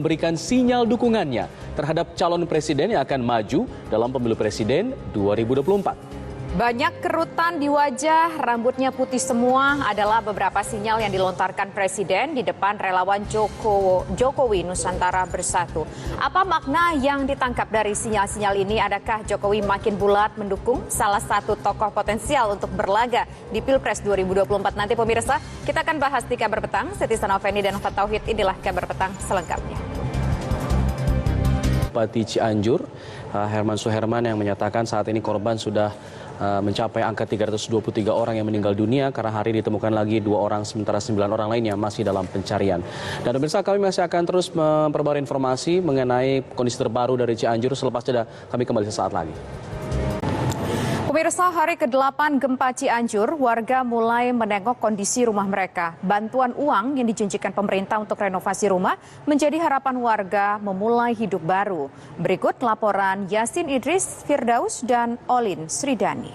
memberikan sinyal dukungannya terhadap calon presiden yang akan maju dalam pemilu presiden 2024. Banyak kerutan di wajah, rambutnya putih semua adalah beberapa sinyal yang dilontarkan Presiden di depan relawan Jokowi Nusantara Bersatu. Apa makna yang ditangkap dari sinyal-sinyal ini? Adakah Jokowi makin bulat mendukung salah satu tokoh potensial untuk berlaga di Pilpres 2024 nanti pemirsa? Kita akan bahas di Kabar Petang. Siti Sanofeni dan Fat Tauhid, inilah Kabar Petang selengkapnya. Bupati Cianjur, Herman Suherman yang menyatakan saat ini korban sudah mencapai angka 323 orang yang meninggal dunia karena hari ditemukan lagi 2 orang sementara 9 orang lainnya masih dalam pencarian. Dan pemirsa, kami masih akan terus memperbarui informasi mengenai kondisi terbaru dari Cianjur. Selepas jeda kami kembali sesaat lagi. Pemirsa, hari ke-8 gempa Cianjur, warga mulai menengok kondisi rumah mereka. Bantuan uang yang dijanjikan pemerintah untuk renovasi rumah menjadi harapan warga memulai hidup baru. Berikut laporan Yasin Idris, Firdaus, dan Olin Sridani.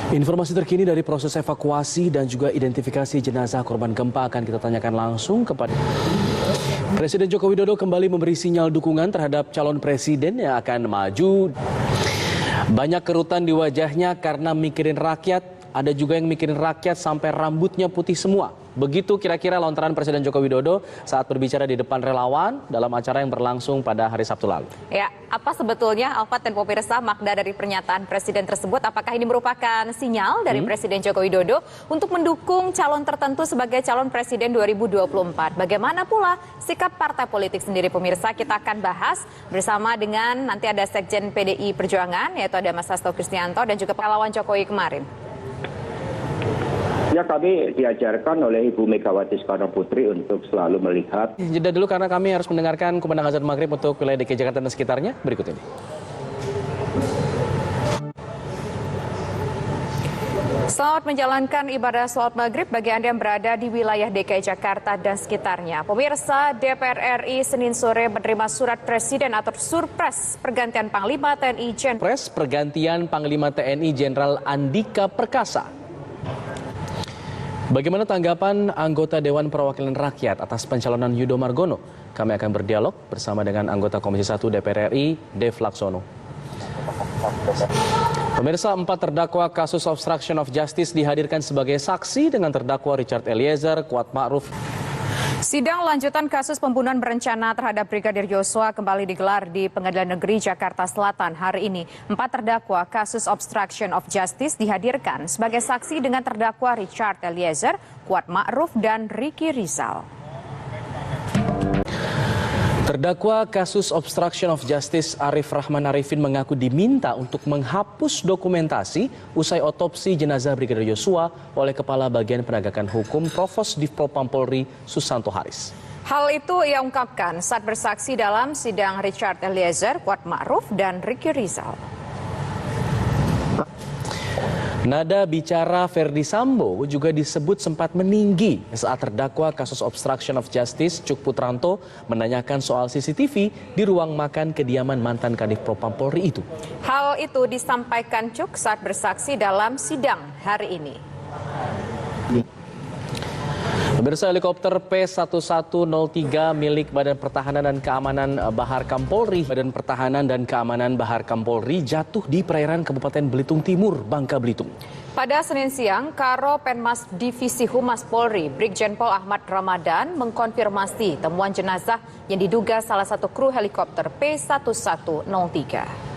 Informasi terkini dari proses evakuasi dan juga identifikasi jenazah korban gempa akan kita tanyakan langsung kepada Presiden Joko Widodo. Kembali memberi sinyal dukungan terhadap calon presiden yang akan maju. Banyak kerutan di wajahnya karena mikirin rakyat. Ada juga yang mikirin rakyat sampai rambutnya putih semua. Begitu kira-kira lontaran Presiden Joko Widodo saat berbicara di depan relawan dalam acara yang berlangsung pada hari Sabtu lalu. Ya, apa sebetulnya Alfat dan pemirsa makna dari pernyataan Presiden tersebut? Apakah ini merupakan sinyal dari Presiden Joko Widodo untuk mendukung calon tertentu sebagai calon Presiden 2024? Bagaimana pula sikap partai politik sendiri pemirsa? Kita akan bahas bersama dengan nanti ada Sekjen PDI Perjuangan, yaitu ada Mas Hasto Kristianto dan juga pahlawan Jokowi kemarin. Ya, kami diajarkan oleh Ibu Megawati Soekarno Putri untuk selalu melihat. Jeda dulu karena kami harus mendengarkan kumandang azan maghrib untuk wilayah DKI Jakarta dan sekitarnya. Berikut ini. Selamat menjalankan ibadah sholat maghrib bagi Anda yang berada di wilayah DKI Jakarta dan sekitarnya. Pemirsa, DPR RI Senin sore menerima surat Presiden atau Surpres pergantian Panglima TNI Jenderal Andika Perkasa. Bagaimana tanggapan anggota Dewan Perwakilan Rakyat atas pencalonan Yudo Margono? Kami akan berdialog bersama dengan anggota Komisi 1 DPR RI, Dev Laksono. Pemirsa, 4 terdakwa kasus obstruction of justice dihadirkan sebagai saksi dengan terdakwa Richard Eliezer, Kuat Ma'ruf. Sidang lanjutan kasus pembunuhan berencana terhadap Brigadir Yosua kembali digelar di Pengadilan Negeri Jakarta Selatan hari ini. 4 terdakwa kasus obstruction of justice dihadirkan sebagai saksi dengan terdakwa Richard Eliezer, Kuat Ma'ruf, dan Ricky Rizal. Terdakwa kasus obstruction of justice Arif Rahman Arifin mengaku diminta untuk menghapus dokumentasi usai otopsi jenazah Brigadir Yosua oleh Kepala Bagian Penegakan Hukum Provos Divpropam Polri Susanto Haris. Hal itu ia ungkapkan saat bersaksi dalam sidang Richard Eliezer, Kuat Ma'ruf, dan Ricky Rizal. Nada bicara Verdi Sambo juga disebut sempat meninggi saat terdakwa kasus obstruction of justice Cuk Putranto menanyakan soal CCTV di ruang makan kediaman mantan Kadif Propam Polri itu. Hal itu disampaikan Cuk saat bersaksi dalam sidang hari ini. Pemirsa, helikopter P1103 milik Badan Pertahanan dan Keamanan Bahar Kampolri, Badan Pertahanan dan Keamanan Bahar Kampolri jatuh di perairan Kabupaten Belitung Timur, Bangka Belitung. Pada Senin siang, Karo Penmas Divisi Humas Polri, Brigjen Pol Ahmad Ramadan mengkonfirmasi temuan jenazah yang diduga salah satu kru helikopter P1103.